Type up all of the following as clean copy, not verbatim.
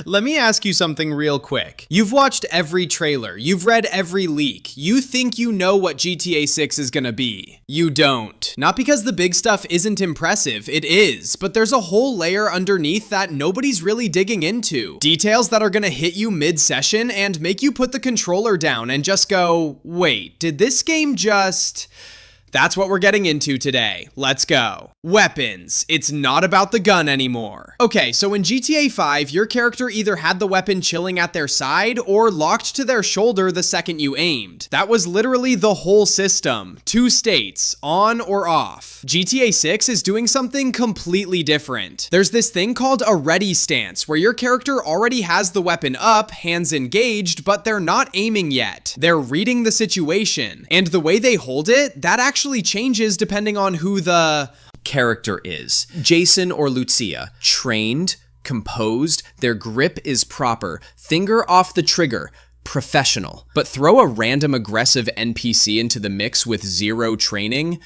Let me ask you something real quick. You've watched every trailer, you've read every leak, you think you know what GTA 6 is gonna be. You don't. Not because the big stuff isn't impressive, it is, but there's a whole layer underneath that nobody's really digging into. Details that are gonna hit you mid-session and make you put the controller down and just go, wait, did this game just... That's what we're getting into today. Let's go. Weapons. It's not about the gun anymore. Okay, so in GTA 5, your character either had the weapon chilling at their side or locked to their shoulder the second you aimed. That was literally the whole system. 2 states, on or off. GTA 6 is doing something completely different. There's this thing called a ready stance, where your character already has the weapon up, hands engaged, but they're not aiming yet. They're reading the situation, and the way they hold it, that actually changes depending on who the character is. Jason or Lucia, trained, composed, their grip is proper, finger off the trigger, professional. But throw a random aggressive NPC into the mix with 0 training,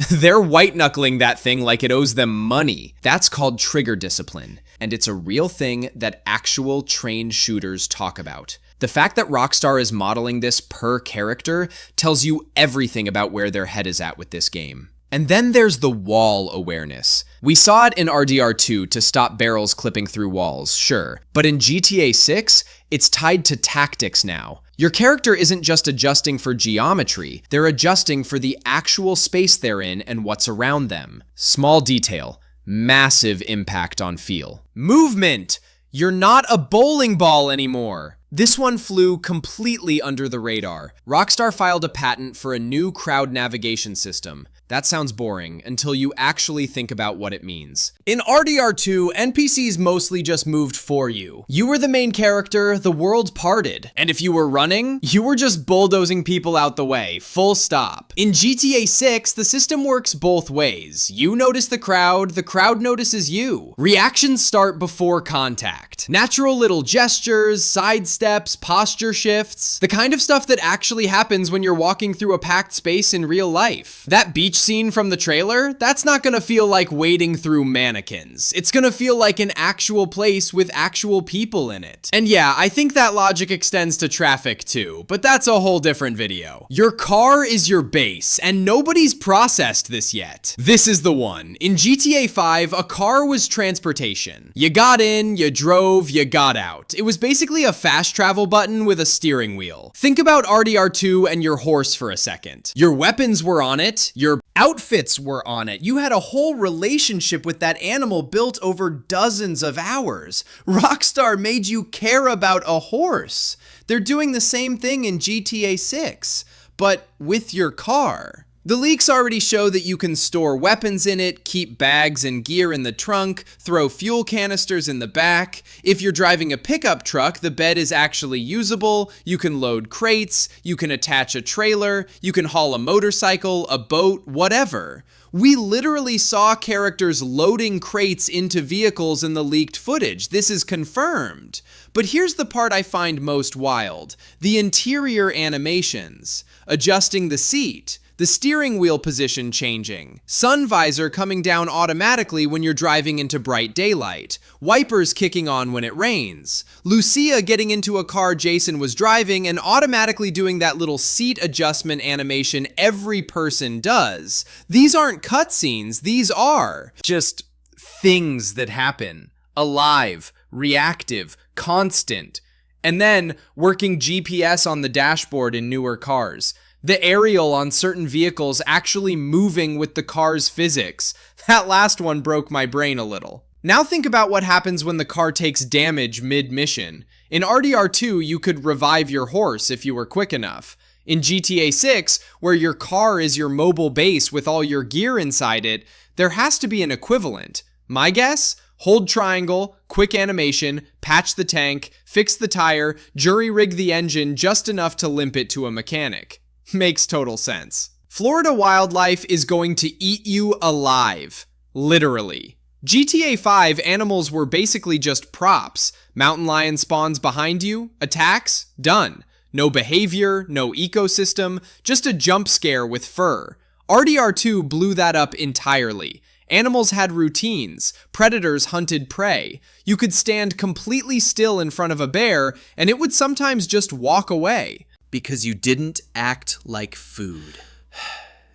they're white-knuckling that thing like it owes them money. That's called trigger discipline, and it's a real thing that actual trained shooters talk about. The fact that Rockstar is modeling this per character tells you everything about where their head is at with this game. And then there's the wall awareness. We saw it in RDR2 to stop barrels clipping through walls, sure. But in GTA 6, it's tied to tactics now. Your character isn't just adjusting for geometry, they're adjusting for the actual space they're in and what's around them. Small detail, massive impact on feel. Movement! You're not a bowling ball anymore. This one flew completely under the radar. Rockstar filed a patent for a new crowd navigation system. That sounds boring until you actually think about what it means. In RDR2, NPCs mostly just moved for you. You were the main character, the world parted. And if you were running, you were just bulldozing people out the way, full stop. In GTA 6, the system works both ways. You notice the crowd notices you. Reactions start before contact. Natural little gestures, sidesteps, posture shifts, the kind of stuff that actually happens when you're walking through a packed space in real life. That beach scene from the trailer, that's not gonna feel like wading through mannequins. It's gonna feel like an actual place with actual people in it. And yeah, I think that logic extends to traffic too, but that's a whole different video. Your car is your base, and nobody's processed this yet. This is the one. In GTA 5, a car was transportation. You got in, you drove, you got out. It was basically a fast travel button with a steering wheel. Think about RDR2 and your horse for a second. Your weapons were on it, your outfits were on it. You had a whole relationship with that animal built over dozens of hours. Rockstar made you care about a horse. They're doing the same thing in GTA 6, but with your car. The leaks already show that you can store weapons in it, keep bags and gear in the trunk, throw fuel canisters in the back. If you're driving a pickup truck, the bed is actually usable. You can load crates, you can attach a trailer, you can haul a motorcycle, a boat, whatever. We literally saw characters loading crates into vehicles in the leaked footage. This is confirmed. But here's the part I find most wild. The interior animations. Adjusting the seat. The steering wheel position changing, sun visor coming down automatically when you're driving into bright daylight, wipers kicking on when it rains, Lucia getting into a car Jason was driving and automatically doing that little seat adjustment animation every person does. These aren't cutscenes, these are just things that happen. Alive, reactive, constant. And then working GPS on the dashboard in newer cars. The aerial on certain vehicles actually moving with the car's physics. That last one broke my brain a little. Now think about what happens when the car takes damage mid-mission. In RDR2, you could revive your horse if you were quick enough. In GTA 6, where your car is your mobile base with all your gear inside it, there has to be an equivalent. My guess? Hold triangle, quick animation, patch the tank, fix the tire, jury-rig the engine just enough to limp it to a mechanic. Makes total sense. Florida wildlife is going to eat you alive. Literally. GTA 5 animals were basically just props. Mountain lion spawns behind you, attacks, done. No behavior, no ecosystem, just a jump scare with fur. RDR2 blew that up entirely. Animals had routines. Predators hunted prey. You could stand completely still in front of a bear, and it would sometimes just walk away. Because you didn't act like food.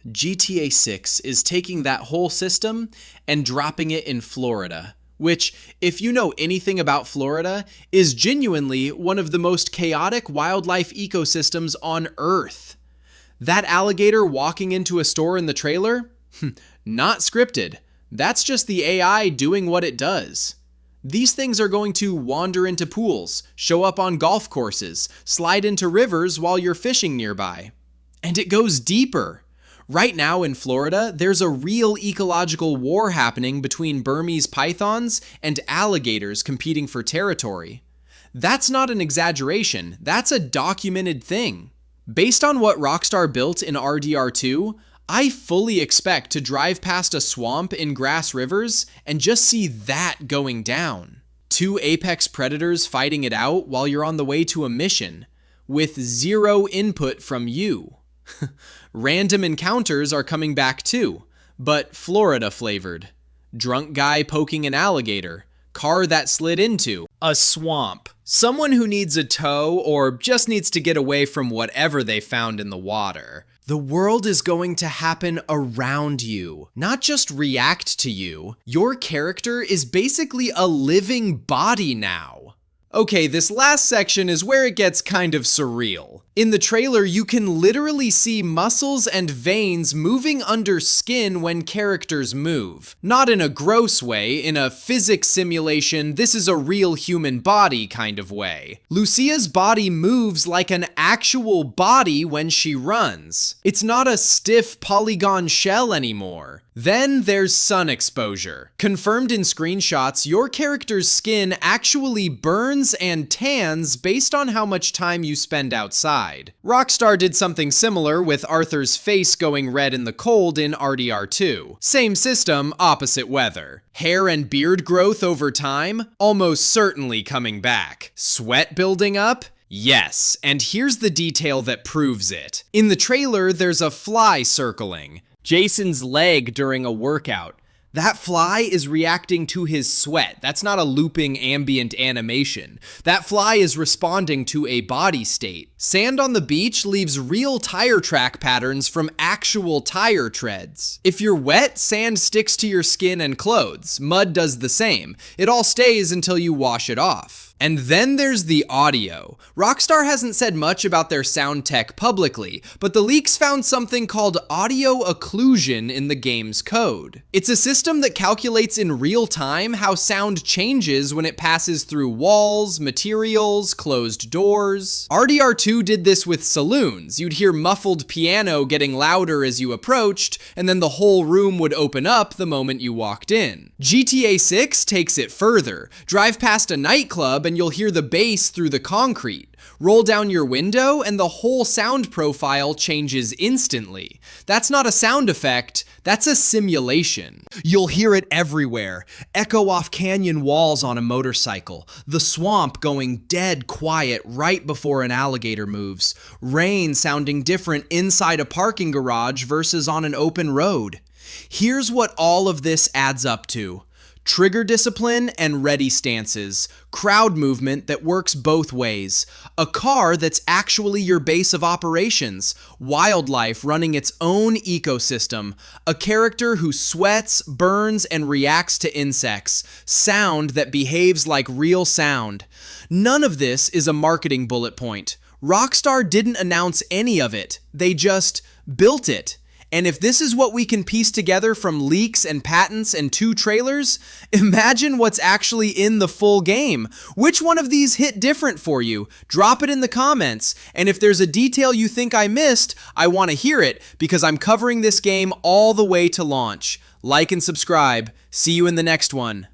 GTA 6 is taking that whole system and dropping it in Florida, which, if you know anything about Florida, is genuinely one of the most chaotic wildlife ecosystems on Earth. That alligator walking into a store in the trailer? Not scripted. That's just the AI doing what it does. These things are going to wander into pools, show up on golf courses, slide into rivers while you're fishing nearby. And it goes deeper. Right now in Florida, there's a real ecological war happening between Burmese pythons and alligators competing for territory. That's not an exaggeration, that's a documented thing. Based on what Rockstar built in RDR2, I fully expect to drive past a swamp in Grass Rivers and just see that going down. 2 apex predators fighting it out while you're on the way to a mission, with 0 input from you. Random encounters are coming back too, but Florida flavored. Drunk guy poking an alligator. Car that slid into a swamp. Someone who needs a tow or just needs to get away from whatever they found in the water. The world is going to happen around you, not just react to you. Your character is basically a living body now. Okay, this last section is where it gets kind of surreal. In the trailer, you can literally see muscles and veins moving under skin when characters move. Not in a gross way, in a physics simulation, this is a real human body kind of way. Lucia's body moves like an actual body when she runs. It's not a stiff polygon shell anymore. Then there's sun exposure. Confirmed in screenshots, your character's skin actually burns and tans based on how much time you spend outside. Rockstar did something similar with Arthur's face going red in the cold in RDR2. Same system, opposite weather. Hair and beard growth over time? Almost certainly coming back. Sweat building up? Yes, and here's the detail that proves it. In the trailer, there's a fly circling Jason's leg during a workout. That fly is reacting to his sweat. That's not a looping ambient animation. That fly is responding to a body state. Sand on the beach leaves real tire track patterns from actual tire treads. If you're wet, sand sticks to your skin and clothes. Mud does the same. It all stays until you wash it off. And then there's the audio. Rockstar hasn't said much about their sound tech publicly, but the leaks found something called audio occlusion in the game's code. It's a system that calculates in real time how sound changes when it passes through walls, materials, closed doors. RDR2 did this with saloons. You'd hear muffled piano getting louder as you approached, and then the whole room would open up the moment you walked in. GTA 6 takes it further. Drive past a nightclub and you'll hear the bass through the concrete. Roll down your window and the whole sound profile changes instantly. That's not a sound effect, that's a simulation. You'll hear it everywhere. Echo off canyon walls on a motorcycle. The swamp going dead quiet right before an alligator moves. Rain sounding different inside a parking garage versus on an open road. Here's what all of this adds up to. Trigger discipline and ready stances, crowd movement that works both ways, a car that's actually your base of operations, wildlife running its own ecosystem, a character who sweats, burns, and reacts to insects, sound that behaves like real sound. None of this is a marketing bullet point. Rockstar didn't announce any of it, they just built it. And if this is what we can piece together from leaks and patents and 2 trailers, imagine what's actually in the full game. Which one of these hit different for you? Drop it in the comments. And if there's a detail you think I missed, I want to hear it because I'm covering this game all the way to launch. Like and subscribe. See you in the next one.